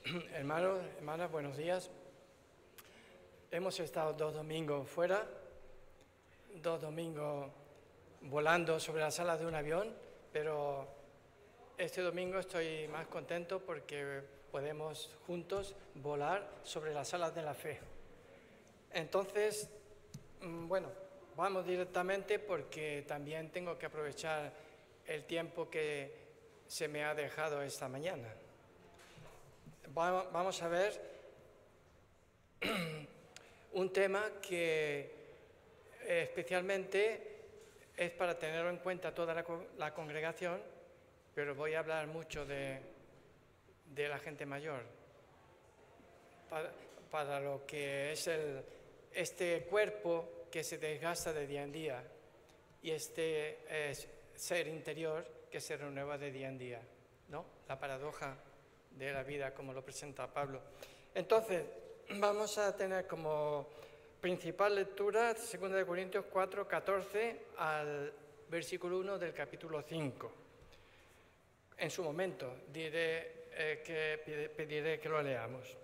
Hermanos, hermanas, buenos días. Hemos estado 2 domingos fuera, 2 domingos volando sobre las alas de un avión, pero este domingo estoy más contento porque podemos juntos volar sobre las alas de la fe. Entonces, bueno, vamos directamente porque también tengo que aprovechar el tiempo que se me ha dejado esta mañana. Vamos a ver un tema que especialmente es para tenerlo en cuenta toda la congregación, pero voy a hablar mucho de la gente mayor, para lo que es este cuerpo que se desgasta de día en día y este ser interior que se renueva de día en día, ¿no? La paradoja de la vida, como lo presenta Pablo. Entonces, vamos a tener como principal lectura 2 Corintios 4, 14 al versículo 1 del capítulo 5. En su momento pediré que lo leamos.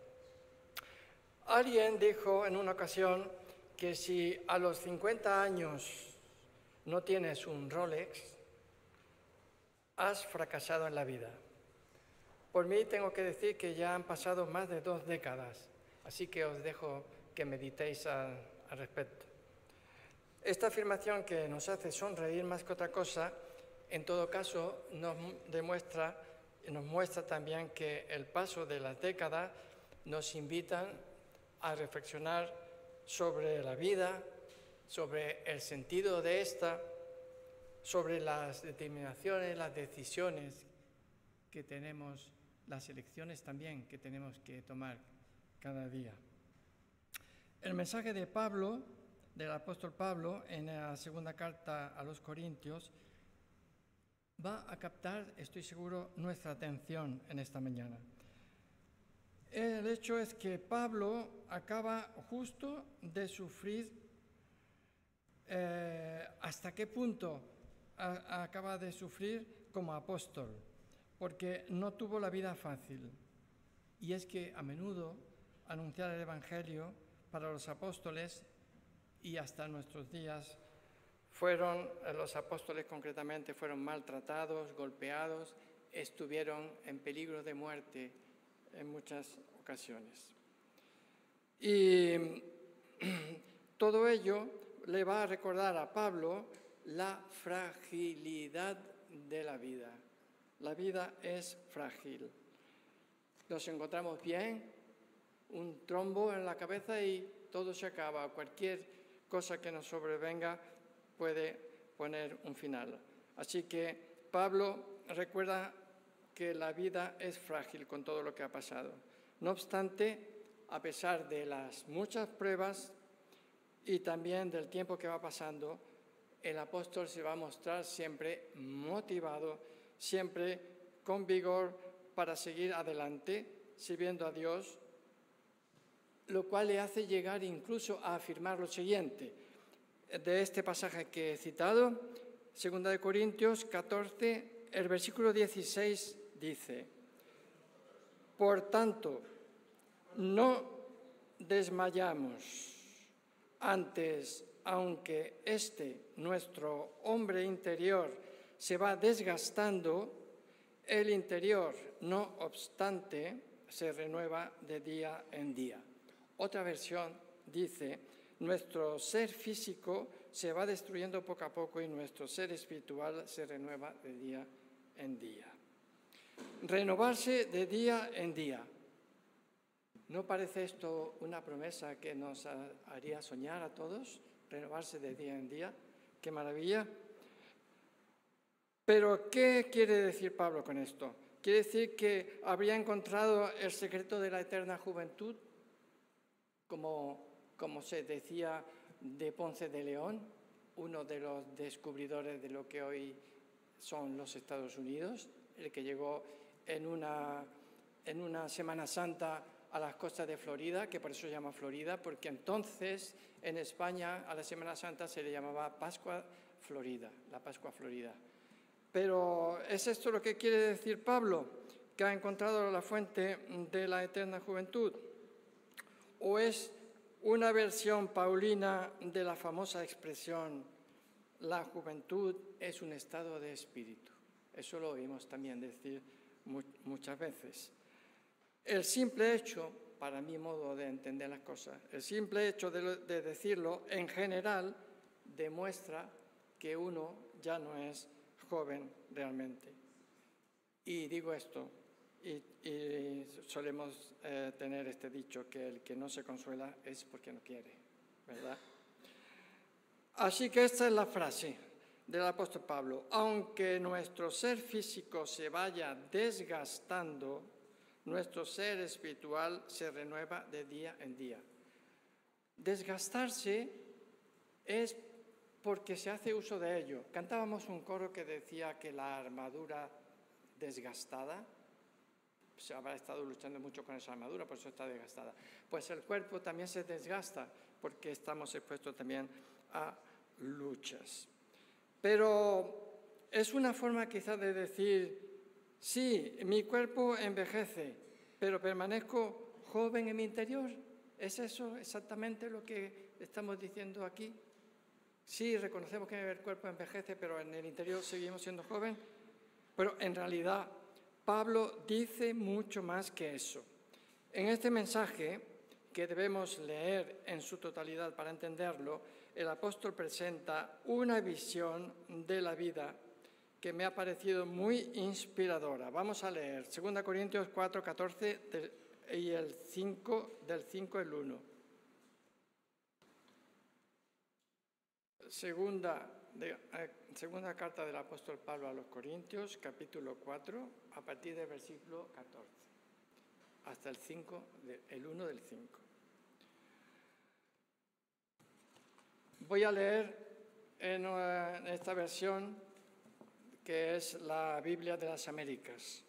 Alguien dijo en una ocasión que si a los 50 años no tienes un Rolex, has fracasado en la vida. Por mí tengo que decir que ya han pasado más de 2 décadas, así que os dejo que meditéis al respecto. Esta afirmación que nos hace sonreír más que otra cosa, en todo caso nos muestra también que el paso de las décadas nos invitan a reflexionar sobre la vida, sobre el sentido de esta, sobre las determinaciones, las decisiones que tenemos, las elecciones también que tenemos que tomar cada día. El mensaje de Pablo, del apóstol Pablo, en la segunda carta a los Corintios, va a captar, estoy seguro, nuestra atención en esta mañana. El hecho es que Pablo acaba justo de sufrir, ¿hasta qué punto acaba de sufrir como apóstol? Porque no tuvo la vida fácil. Y es que a menudo anunciar el Evangelio para los apóstoles y hasta nuestros días los apóstoles concretamente fueron maltratados, golpeados, estuvieron en peligro de muerte en muchas ocasiones. Y todo ello le va a recordar a Pablo la fragilidad de la vida. La vida es frágil. Nos encontramos bien, un trombo en la cabeza y todo se acaba. Cualquier cosa que nos sobrevenga puede poner un final. Así que Pablo recuerda que la vida es frágil con todo lo que ha pasado. No obstante, a pesar de las muchas pruebas y también del tiempo que va pasando, el apóstol se va a mostrar siempre motivado, siempre con vigor para seguir adelante, sirviendo a Dios, lo cual le hace llegar incluso a afirmar lo siguiente. De este pasaje que he citado, 2 Corintios 14, el versículo 16 dice: por tanto, no desmayamos, antes, aunque nuestro hombre interior, se va desgastando, el interior, no obstante, se renueva de día en día. Otra versión dice: nuestro ser físico se va destruyendo poco a poco y nuestro ser espiritual se renueva de día en día. Renovarse de día en día. ¿No parece esto una promesa que nos haría soñar a todos? Renovarse de día en día. ¡Qué maravilla! Pero, ¿qué quiere decir Pablo con esto? ¿Quiere decir que habría encontrado el secreto de la eterna juventud? Como se decía de Ponce de León, uno de los descubridores de lo que hoy son los Estados Unidos, el que llegó en una Semana Santa a las costas de Florida, que por eso se llama Florida, porque entonces en España a la Semana Santa se le llamaba Pascua Florida, la Pascua Florida. Pero ¿es esto lo que quiere decir Pablo? que ha encontrado la fuente de la eterna juventud? ¿O es una versión paulina de la famosa expresión, la juventud es un estado de espíritu? Eso lo oímos también decir muchas veces. El simple hecho, para mi modo de entender las cosas, el simple hecho de decirlo en general demuestra que uno ya no es joven realmente. Y digo esto, y solemos tener este dicho, que el que no se consuela es porque no quiere, ¿verdad? Así que esta es la frase del apóstol Pablo. Aunque nuestro ser físico se vaya desgastando, nuestro ser espiritual se renueva de día en día. Desgastarse es porque se hace uso de ello. Cantábamos un coro que decía que la armadura desgastada, se habrá estado luchando mucho con esa armadura, por eso está desgastada. Pues el cuerpo también se desgasta porque estamos expuestos también a luchas. Pero es una forma quizás de decir, sí, mi cuerpo envejece, pero permanezco joven en mi interior. ¿Es eso exactamente lo que estamos diciendo aquí? Sí, reconocemos que el cuerpo envejece, pero en el interior seguimos siendo jóvenes. Pero en realidad, Pablo dice mucho más que eso. En este mensaje, que debemos leer en su totalidad para entenderlo, el apóstol presenta una visión de la vida que me ha parecido muy inspiradora. Vamos a leer 2 Corintios 4, 14 y el 5, del 5 al 1. Segunda carta del apóstol Pablo a los Corintios, capítulo 4, a partir del versículo 14, hasta el 1 del 5. Voy a leer en esta versión que es la Biblia de las Américas.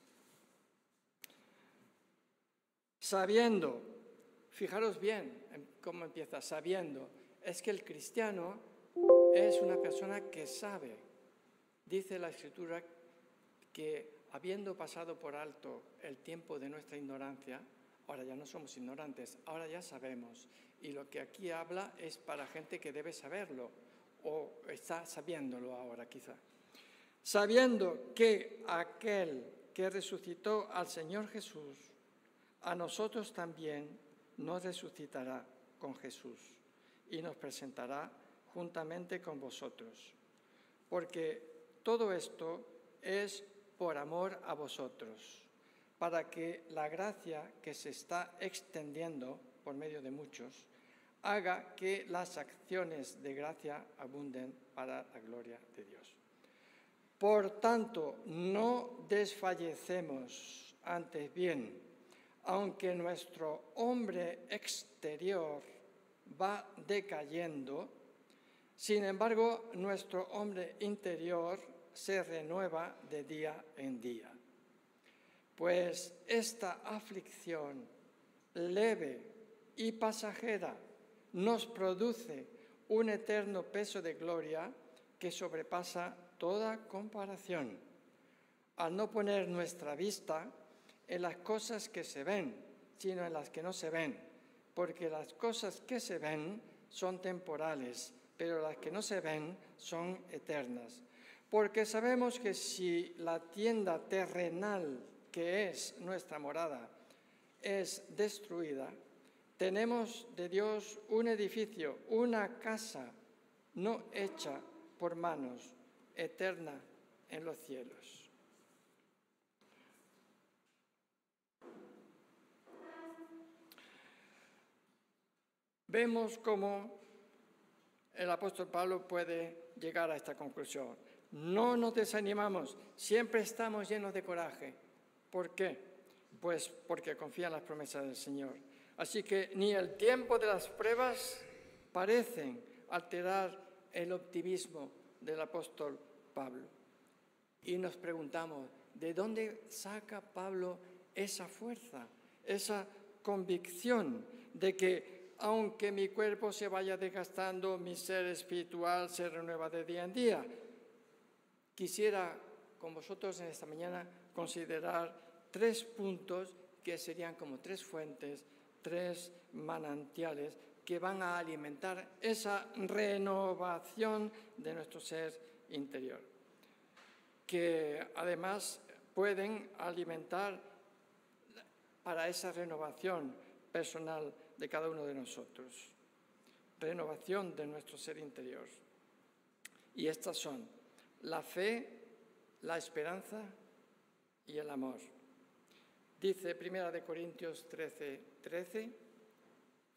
Sabiendo, fijaros bien cómo empieza, sabiendo, es que el cristiano es una persona que sabe. Dice la Escritura que habiendo pasado por alto el tiempo de nuestra ignorancia, ahora ya no somos ignorantes, ahora ya sabemos. Y lo que aquí habla es para gente que debe saberlo, o está sabiéndolo ahora quizá. Sabiendo que aquel que resucitó al Señor Jesús, a nosotros también nos resucitará con Jesús y nos presentará juntamente con vosotros. Porque todo esto es por amor a vosotros, para que la gracia que se está extendiendo por medio de muchos haga que las acciones de gracia abunden para la gloria de Dios. Por tanto, no desfallecemos, antes bien, aunque nuestro hombre exterior va decayendo, sin embargo, nuestro hombre interior se renueva de día en día. Pues esta aflicción leve y pasajera nos produce un eterno peso de gloria que sobrepasa toda comparación, al no poner nuestra vista en las cosas que se ven, sino en las que no se ven, porque las cosas que se ven son temporales, pero las que no se ven son eternas. Porque sabemos que si la tienda terrenal, que es nuestra morada, es destruida, tenemos de Dios un edificio, una casa no hecha por manos, eterna en los cielos. Vemos cómo el apóstol Pablo puede llegar a esta conclusión. No nos desanimamos, siempre estamos llenos de coraje. ¿Por qué? Pues porque confía en las promesas del Señor. Así que ni el tiempo de las pruebas parecen alterar el optimismo del apóstol Pablo. Y nos preguntamos, ¿de dónde saca Pablo esa fuerza, esa convicción de que aunque mi cuerpo se vaya desgastando, mi ser espiritual se renueva de día en día? Quisiera con vosotros en esta mañana considerar 3 puntos que serían como 3 fuentes, 3 manantiales que van a alimentar esa renovación de nuestro ser interior, que además pueden alimentar para esa renovación personal de cada uno de nosotros, renovación de nuestro ser interior. Y estas son la fe, la esperanza y el amor. Dice 1 Corintios 13:13,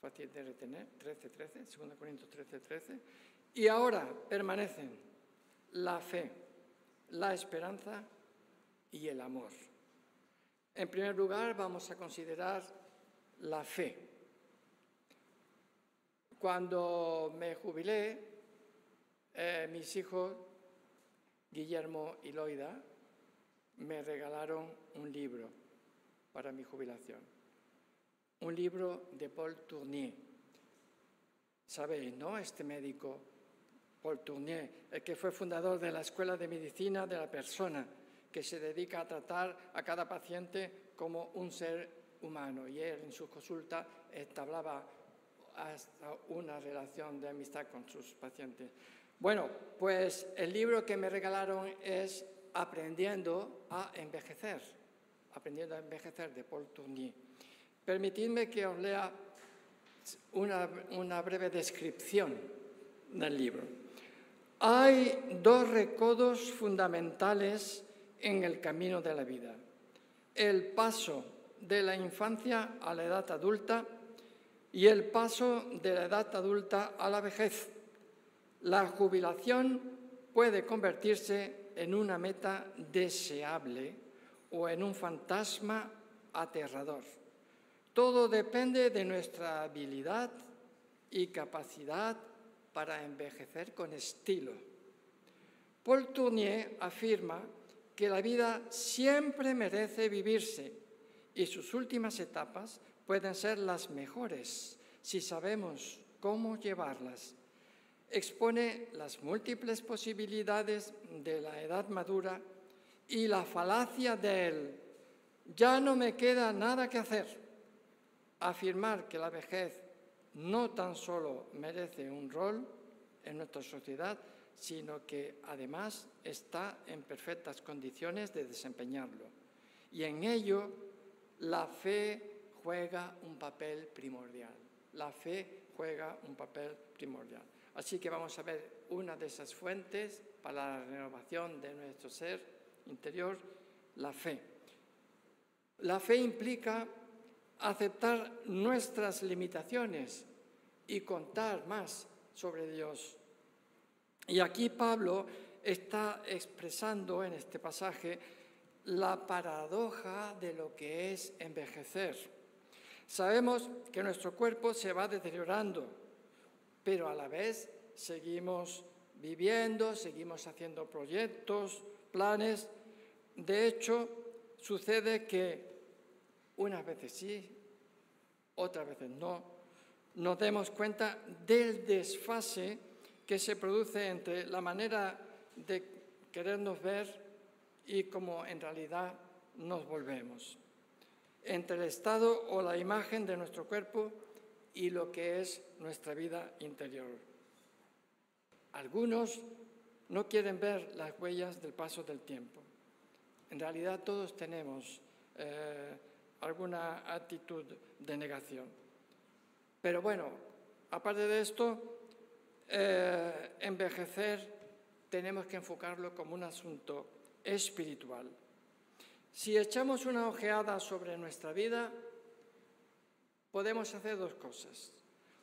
fácil de retener, 13:13, 2 Corintios 13:13, y ahora permanecen la fe, la esperanza y el amor. En primer lugar, vamos a considerar la fe. Cuando me jubilé, mis hijos, Guillermo y Loida, me regalaron un libro para mi jubilación. Un libro de Paul Tournier. Sabéis, ¿no? Este médico, Paul Tournier, el que fue fundador de la Escuela de Medicina de la Persona, que se dedica a tratar a cada paciente como un ser humano. Y él en su consulta entablaba hasta una relación de amistad con sus pacientes. Bueno, pues el libro que me regalaron es Aprendiendo a envejecer de Paul Tournier. Permitidme que os lea una breve descripción del libro. Hay 2 recodos fundamentales en el camino de la vida: el paso de la infancia a la edad adulta y el paso de la edad adulta a la vejez. La jubilación puede convertirse en una meta deseable o en un fantasma aterrador. Todo depende de nuestra habilidad y capacidad para envejecer con estilo. Paul Tournier afirma que la vida siempre merece vivirse y sus últimas etapas pueden ser las mejores si sabemos cómo llevarlas. Expone las múltiples posibilidades de la edad madura y la falacia del «ya no me queda nada que hacer». Afirmar que la vejez no tan solo merece un rol en nuestra sociedad, sino que además está en perfectas condiciones de desempeñarlo. Y en ello la fe juega un papel primordial. La fe juega un papel primordial. Así que vamos a ver una de esas fuentes para la renovación de nuestro ser interior, la fe. La fe implica aceptar nuestras limitaciones y contar más sobre Dios. Y aquí Pablo está expresando en este pasaje la paradoja de lo que es envejecer. Sabemos que nuestro cuerpo se va deteriorando, pero a la vez seguimos viviendo, seguimos haciendo proyectos, planes. De hecho, sucede que unas veces sí, otras veces no, nos demos cuenta del desfase que se produce entre la manera de querernos ver y cómo en realidad nos volvemos, entre el estado o la imagen de nuestro cuerpo y lo que es nuestra vida interior. Algunos no quieren ver las huellas del paso del tiempo. En realidad todos tenemos alguna actitud de negación. Pero bueno, aparte de esto, envejecer tenemos que enfocarlo como un asunto espiritual. Si echamos una ojeada sobre nuestra vida, podemos hacer 2 cosas.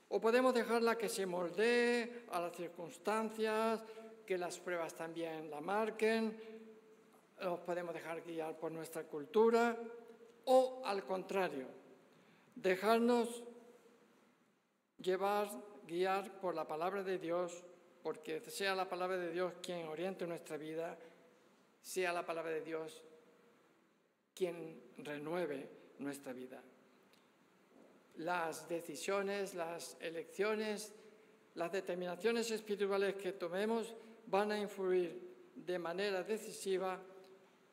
O podemos dejarla que se moldee a las circunstancias, que las pruebas también la marquen, nos podemos dejar guiar por nuestra cultura, o al contrario, dejarnos guiar por la palabra de Dios, porque sea la palabra de Dios quien oriente nuestra vida, sea la palabra de Dios quien renueve nuestra vida. Las decisiones, las elecciones, las determinaciones espirituales que tomemos van a influir de manera decisiva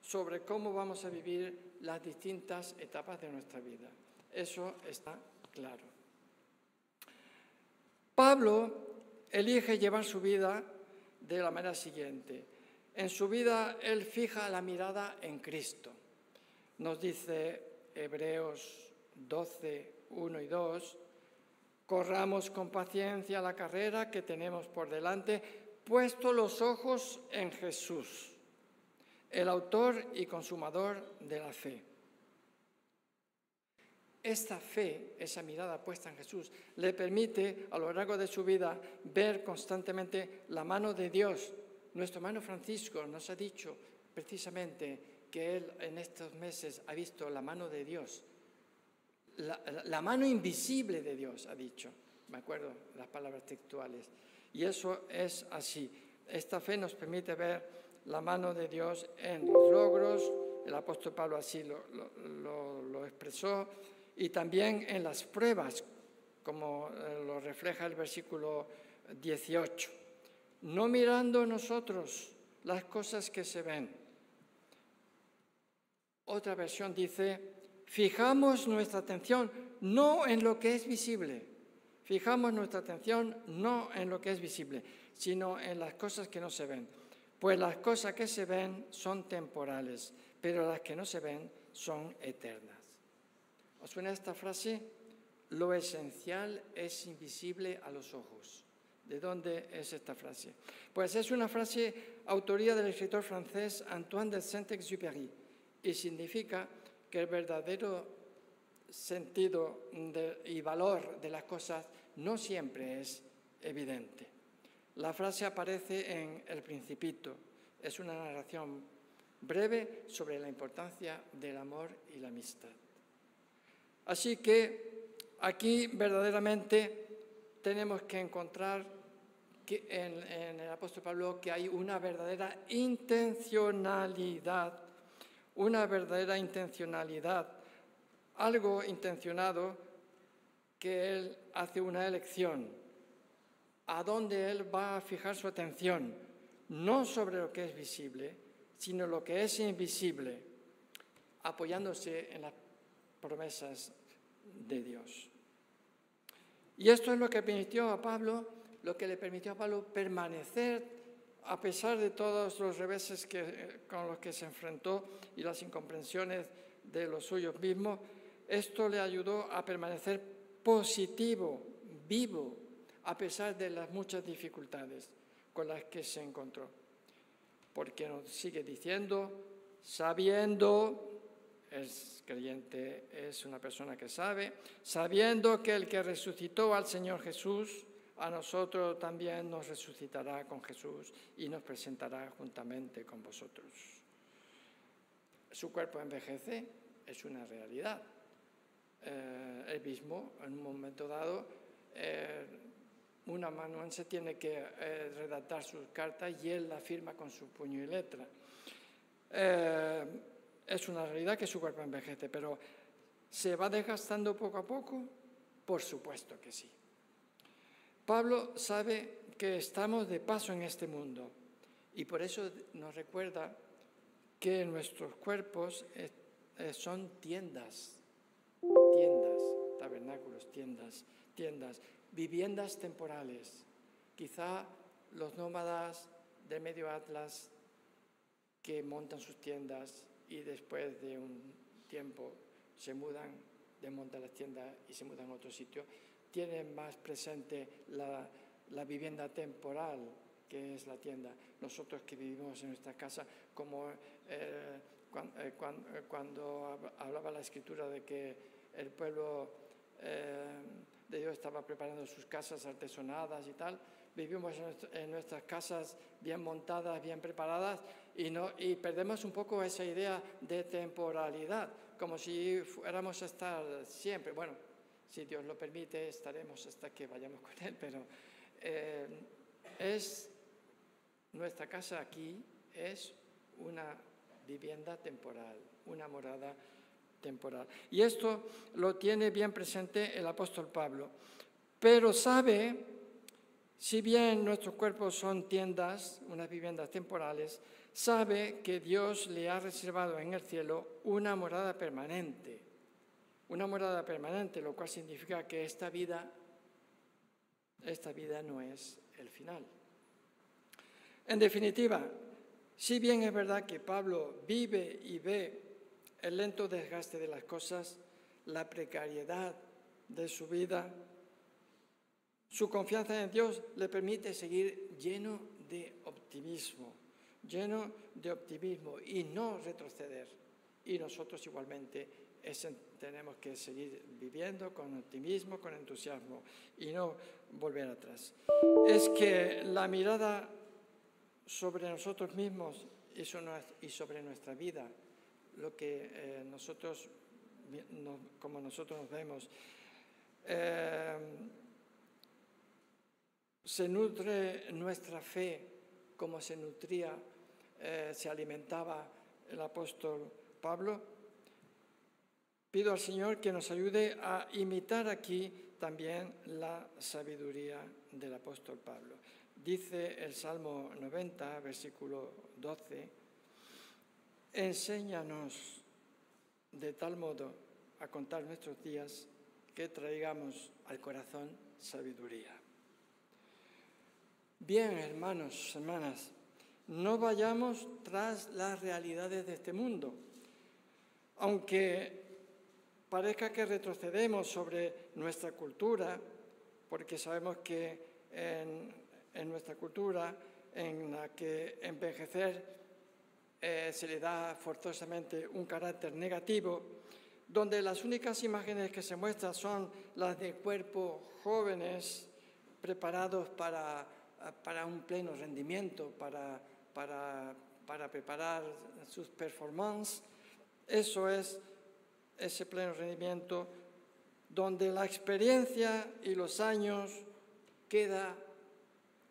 sobre cómo vamos a vivir las distintas etapas de nuestra vida. Eso está claro. Pablo elige llevar su vida de la manera siguiente. En su vida él fija la mirada en Cristo. Nos dice Hebreos 12, 1 y 2, corramos con paciencia la carrera que tenemos por delante, puesto los ojos en Jesús, el autor y consumador de la fe. Esta fe, esa mirada puesta en Jesús, le permite a lo largo de su vida ver constantemente la mano de Dios. Nuestro hermano Francisco nos ha dicho precisamente que él en estos meses ha visto la mano de Dios, la mano invisible de Dios, ha dicho. Me acuerdo las palabras textuales. Y eso es así. Esta fe nos permite ver la mano de Dios en los logros, el apóstol Pablo así lo expresó, y también en las pruebas, como lo refleja el versículo 18. No mirando nosotros las cosas que se ven. Otra versión dice, fijamos nuestra atención no en lo que es visible. Fijamos nuestra atención no en lo que es visible, sino en las cosas que no se ven. Pues las cosas que se ven son temporales, pero las que no se ven son eternas. ¿Os suena esta frase? Lo esencial es invisible a los ojos. ¿De dónde es esta frase? Pues es una frase autoría del escritor francés Antoine de Saint-Exupéry y significa que el verdadero sentido y valor de las cosas no siempre es evidente. La frase aparece en El Principito. Es una narración breve sobre la importancia del amor y la amistad. Así que aquí verdaderamente tenemos que encontrar que en el apóstol Pablo que hay una verdadera intencionalidad, algo intencionado, que él hace una elección, a dónde él va a fijar su atención, no sobre lo que es visible, sino lo que es invisible, apoyándose en las promesas de Dios. Y esto es lo que permitió a Pablo, permanecer a pesar de todos los reveses con los que se enfrentó y las incomprensiones de los suyos mismos. Esto le ayudó a permanecer positivo, vivo, a pesar de las muchas dificultades con las que se encontró. Porque nos sigue diciendo, sabiendo, es creyente, es una persona que sabe, sabiendo que el que resucitó al Señor Jesús, a nosotros también nos resucitará con Jesús y nos presentará juntamente con vosotros. Su cuerpo envejece, es una realidad. Él mismo, en un momento dado, un amanuense tiene que redactar sus cartas y él la firma con su puño y letra. Es una realidad que su cuerpo envejece, pero ¿se va desgastando poco a poco? Por supuesto que sí. Pablo sabe que estamos de paso en este mundo y por eso nos recuerda que nuestros cuerpos son tiendas, tabernáculos, tiendas, viviendas temporales. Quizá los nómadas del medio Atlas que montan sus tiendas y después de un tiempo se mudan, desmontan las tiendas y se mudan a otro sitio, tienen más presente la vivienda temporal que es la tienda. Nosotros que vivimos en nuestra casa, como cuando hablaba la Escritura de que el pueblo de Dios estaba preparando sus casas artesonadas y tal, vivimos en nuestras casas bien montadas, bien preparadas y perdemos un poco esa idea de temporalidad, como si fuéramos a estar siempre. Bueno, si Dios lo permite, estaremos hasta que vayamos con Él, pero nuestra casa aquí es una vivienda temporal, una morada temporal. Y esto lo tiene bien presente el apóstol Pablo. Pero sabe, si bien nuestros cuerpos son tiendas, unas viviendas temporales, sabe que Dios le ha reservado en el cielo una morada permanente. Una morada permanente, lo cual significa que esta vida no es el final. En definitiva, si bien es verdad que Pablo vive y ve el lento desgaste de las cosas, la precariedad de su vida, su confianza en Dios le permite seguir lleno de optimismo y no retroceder. Y nosotros igualmente tenemos que seguir viviendo con optimismo, con entusiasmo y no volver atrás. Es que la mirada sobre nosotros mismos y sobre nuestra vida, lo que como nosotros nos vemos, se nutre nuestra fe como se nutría, se alimentaba el apóstol Pablo. Pido al Señor que nos ayude a imitar aquí también la sabiduría del apóstol Pablo. Dice el Salmo 90, versículo 12, enséñanos de tal modo a contar nuestros días que traigamos al corazón sabiduría. Bien, hermanos, hermanas, no vayamos tras las realidades de este mundo. Aunque parezca que retrocedemos sobre nuestra cultura, porque sabemos que en nuestra cultura, en la que envejecer se le da forzosamente un carácter negativo, donde las únicas imágenes que se muestran son las de cuerpos jóvenes preparados para un pleno rendimiento, para preparar sus performances. Eso es ese pleno rendimiento donde la experiencia y los años queda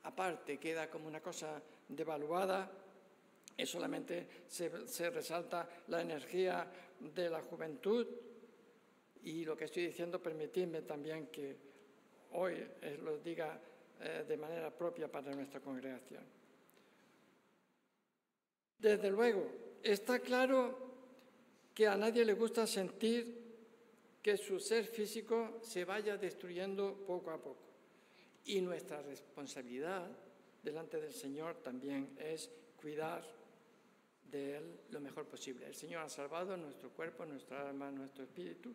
aparte, queda como una cosa devaluada y solamente se resalta la energía de la juventud. Y lo que estoy diciendo, permitidme también que hoy lo diga de manera propia para nuestra congregación. Desde luego, está claro que a nadie le gusta sentir que su ser físico se vaya destruyendo poco a poco. Y nuestra responsabilidad delante del Señor también es cuidar de Él lo mejor posible. El Señor ha salvado nuestro cuerpo, nuestra alma, nuestro espíritu,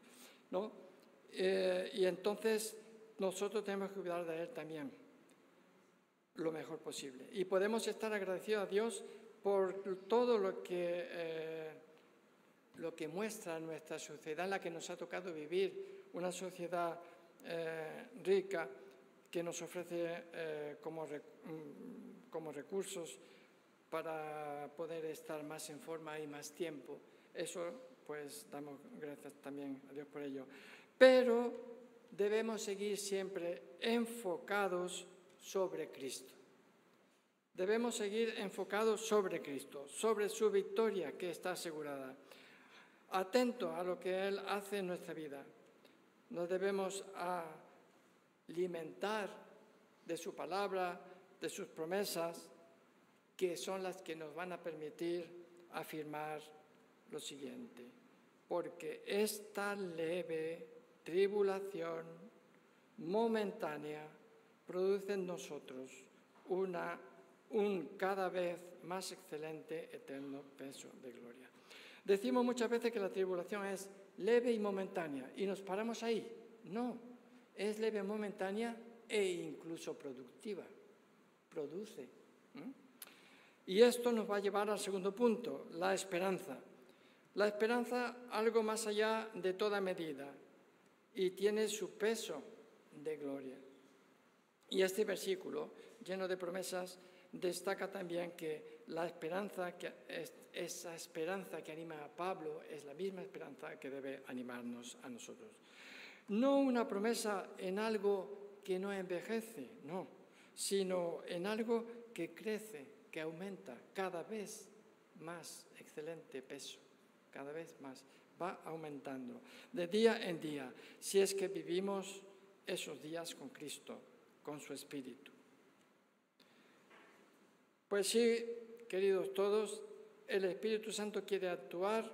¿no? Y entonces nosotros tenemos que cuidar de Él también lo mejor posible. Y podemos estar agradecidos a Dios por todo lo que muestra nuestra sociedad en la que nos ha tocado vivir, una sociedad rica que nos ofrece como recursos para poder estar más en forma y más tiempo. Eso, pues, damos gracias también a Dios por ello. Pero debemos seguir siempre enfocados sobre Cristo. Debemos seguir enfocados sobre Cristo, sobre su victoria que está asegurada. Atento a lo que Él hace en nuestra vida. Nos debemos alimentar de su palabra, de sus promesas, que son las que nos van a permitir afirmar lo siguiente. Porque esta leve tribulación momentánea produce en nosotros un cada vez más excelente eterno peso de gloria. Decimos muchas veces que la tribulación es leve y momentánea y nos paramos ahí. No, es leve, momentánea e incluso productiva. Produce. Y esto nos va a llevar al segundo punto, la esperanza. La esperanza, algo más allá de toda medida, y tiene su peso de gloria. Y este versículo, lleno de promesas, destaca también que la esperanza, esa esperanza que anima a Pablo, es la misma esperanza que debe animarnos a nosotros. No una promesa en algo que no envejece, no, sino en algo que crece, que aumenta cada vez más excelente peso, cada vez más, va aumentando de día en día, si es que vivimos esos días con Cristo, con su Espíritu. Pues sí, queridos todos, el Espíritu Santo quiere actuar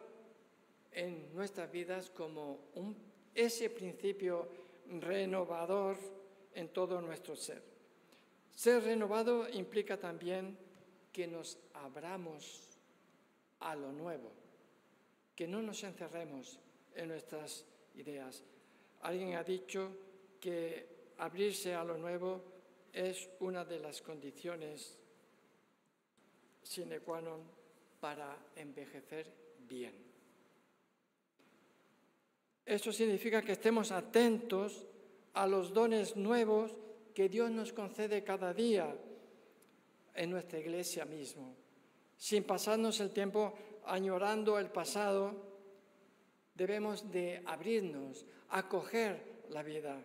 en nuestras vidas como ese principio renovador en todo nuestro ser. Ser renovado implica también que nos abramos a lo nuevo, que no nos encerremos en nuestras ideas. Alguien ha dicho que abrirse a lo nuevo es una de las condiciones sine qua non para envejecer bien. Esto significa que estemos atentos a los dones nuevos que Dios nos concede cada día en nuestra iglesia mismo, sin pasarnos el tiempo añorando el pasado. Debemos de abrirnos, acoger la vida.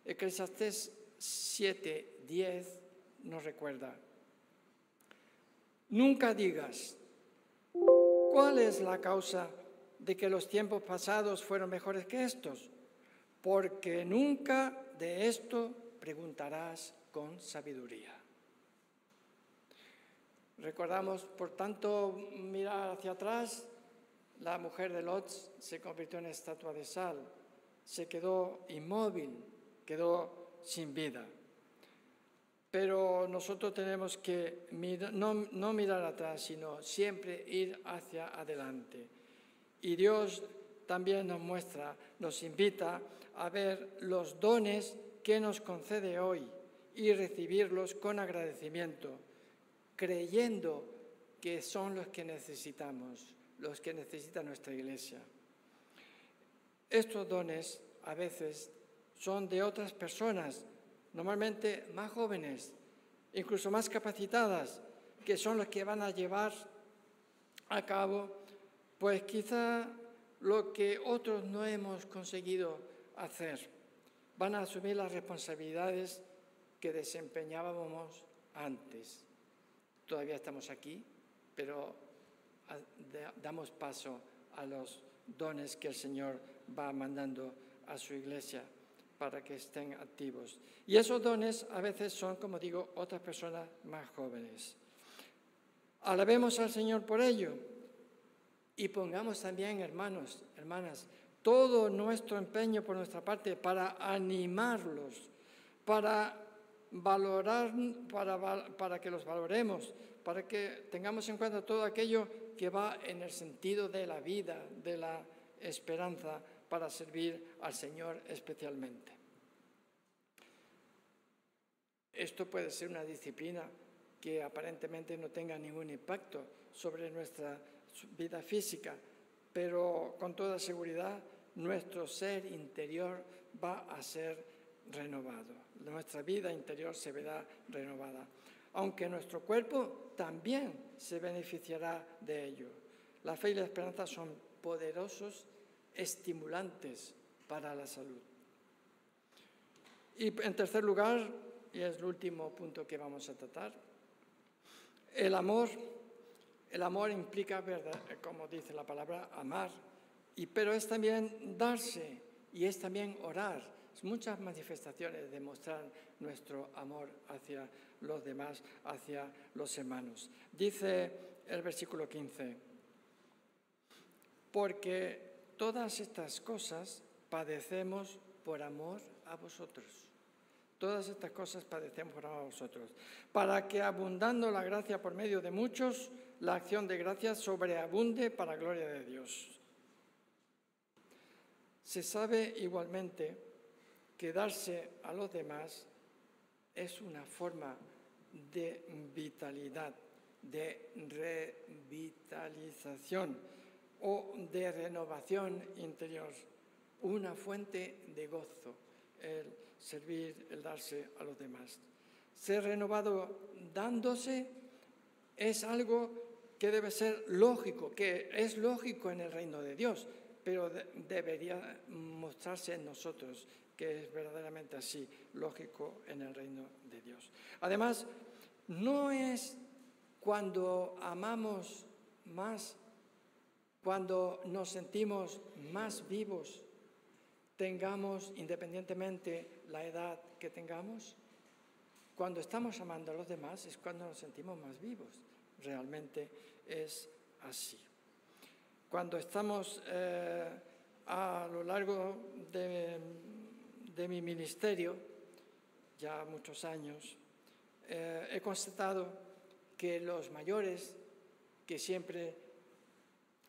Eclesiastés 7:10 nos recuerda: nunca digas, ¿cuál es la causa de que los tiempos pasados fueron mejores que estos? Porque nunca de esto preguntarás con sabiduría. Recordamos, por tanto, mirar hacia atrás. La mujer de Lot se convirtió en estatua de sal, se quedó inmóvil, quedó sin vida. Pero nosotros tenemos que no mirar atrás, sino siempre ir hacia adelante. Y Dios también nos muestra, nos invita a ver los dones que nos concede hoy y recibirlos con agradecimiento, creyendo que son los que necesitamos, los que necesita nuestra iglesia. Estos dones a veces son de otras personas, normalmente más jóvenes, incluso más capacitadas, que son los que van a llevar a cabo, pues quizá lo que otros no hemos conseguido hacer. Van a asumir las responsabilidades que desempeñábamos antes. Todavía estamos aquí, pero damos paso a los dones que el Señor va mandando a su iglesia para que estén activos. Y esos dones a veces son, como digo, otras personas más jóvenes. Alabemos al Señor por ello y pongamos también, hermanos, hermanas, todo nuestro empeño por nuestra parte para animarlos, para valorar, para que los valoremos, para que tengamos en cuenta todo aquello que va en el sentido de la vida, de la esperanza, para servir al Señor especialmente. Esto puede ser una disciplina que aparentemente no tenga ningún impacto sobre nuestra vida física, pero con toda seguridad nuestro ser interior va a ser renovado. Nuestra vida interior se verá renovada, aunque nuestro cuerpo también se beneficiará de ello. La fe y la esperanza son poderosos estimulantes para la salud. Y en tercer lugar, y es el último punto que vamos a tratar, el amor. El amor implica, ¿verdad?, como dice la palabra, amar, pero es también darse y es también orar. Muchas manifestaciones de mostrar nuestro amor hacia los demás, hacia los hermanos. Dice el versículo 15, porque todas estas cosas padecemos por amor a vosotros. Todas estas cosas padecemos por amor a vosotros, para que abundando la gracia por medio de muchos, la acción de gracias sobreabunde para gloria de Dios. Se sabe igualmente que darse a los demás es una forma de vitalidad, de revitalización o de renovación interior, una fuente de gozo, el servir, el darse a los demás. Ser renovado dándose es algo que debe ser lógico, que es lógico en el reino de Dios, pero debería mostrarse en nosotros que es verdaderamente así, lógico en el reino de Dios. Además, no es cuando amamos más, cuando nos sentimos más vivos, tengamos independientemente la edad que tengamos. Cuando estamos amando a los demás es cuando nos sentimos más vivos. realmente es así. Cuando estamos a lo largo de mi ministerio, ya muchos años, he constatado que los mayores, que siempre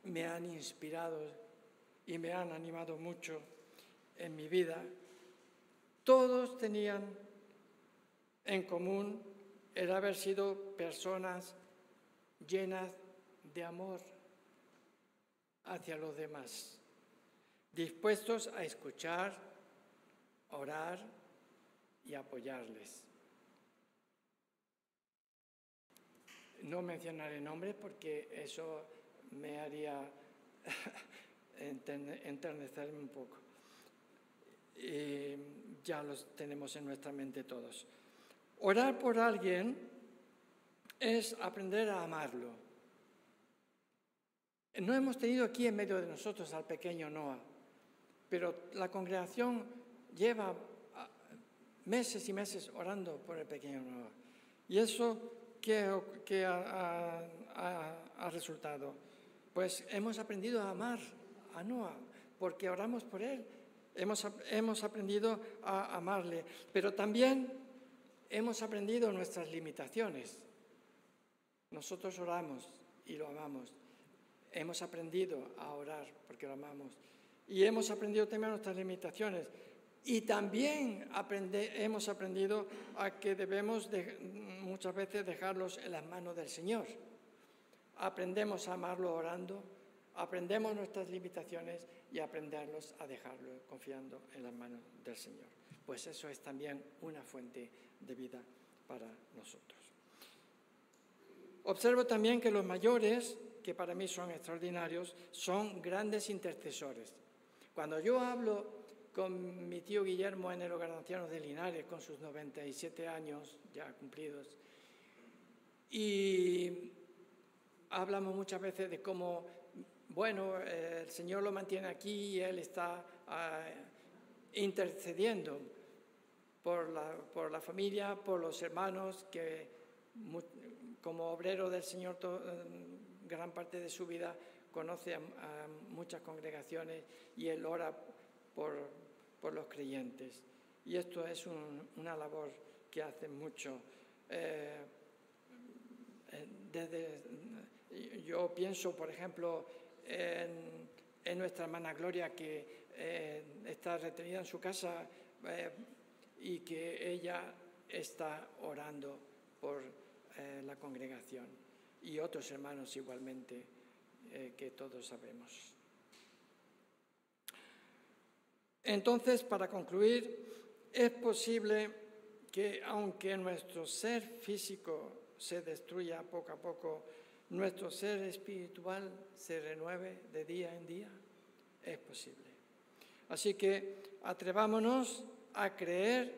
me han inspirado y me han animado mucho en mi vida, todos tenían en común el haber sido personas llenas de amor hacia los demás, dispuestos a escuchar, orar y apoyarles. No mencionaré nombres porque eso me haría enternecerme un poco. Y ya los tenemos en nuestra mente todos. Orar por alguien es aprender a amarlo. No hemos tenido aquí en medio de nosotros al pequeño Noah, pero la congregación lleva meses y meses orando por el pequeño Noah. ¿Y eso qué ha resultado? Pues hemos aprendido a amar a Noah, porque oramos por él. Hemos aprendido a amarle, pero también hemos aprendido nuestras limitaciones. Nosotros oramos y lo amamos. Hemos aprendido a orar porque lo amamos. Y hemos aprendido también nuestras limitaciones. Y también hemos aprendido a que debemos muchas veces dejarlos en las manos del Señor. Aprendemos a amarlo orando, aprendemos nuestras limitaciones y aprenderlos a dejarlo confiando en las manos del Señor. Pues eso es también una fuente de vida para nosotros. Observo también que los mayores, que para mí son extraordinarios, son grandes intercesores. Cuando yo hablo con mi tío Guillermo en el Hogar de Ancianos de Linares, con sus 97 años ya cumplidos, y hablamos muchas veces de cómo, bueno, el Señor lo mantiene aquí y Él está intercediendo por la familia, por los hermanos, que como obrero del Señor gran parte de su vida conoce a muchas congregaciones y Él ora por los creyentes. Y esto es una labor que hace mucho. Yo pienso, por ejemplo, en nuestra hermana Gloria, que está retenida en su casa y que ella está orando por la congregación, y otros hermanos igualmente que todos sabemos. Entonces, para concluir, es posible que aunque nuestro ser físico se destruya poco a poco, nuestro ser espiritual se renueve de día en día. Es posible. Así que atrevámonos a creer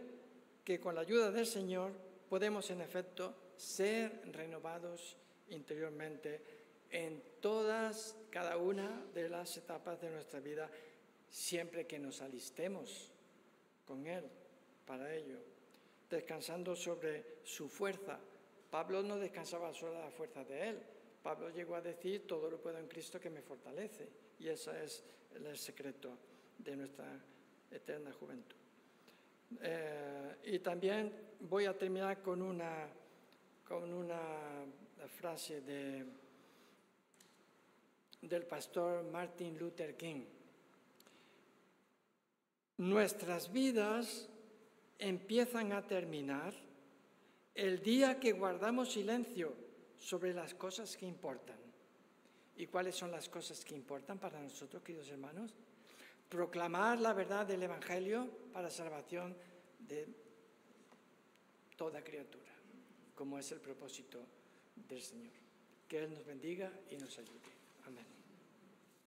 que con la ayuda del Señor podemos en efecto ser renovados interiormente en cada una de las etapas de nuestra vida, siempre que nos alistemos con Él para ello, descansando sobre su fuerza. Pablo no descansaba solo en la fuerza de Él. Pablo llegó a decir: todo lo puedo en Cristo que me fortalece. Y ese es el secreto de nuestra eterna juventud. Y también voy a terminar con una frase del pastor Martin Luther King. Nuestras vidas empiezan a terminar el día que guardamos silencio sobre las cosas que importan. ¿Y cuáles son las cosas que importan para nosotros, queridos hermanos? Proclamar la verdad del Evangelio para salvación de toda criatura, como es el propósito del Señor. Que Él nos bendiga y nos ayude. Amén.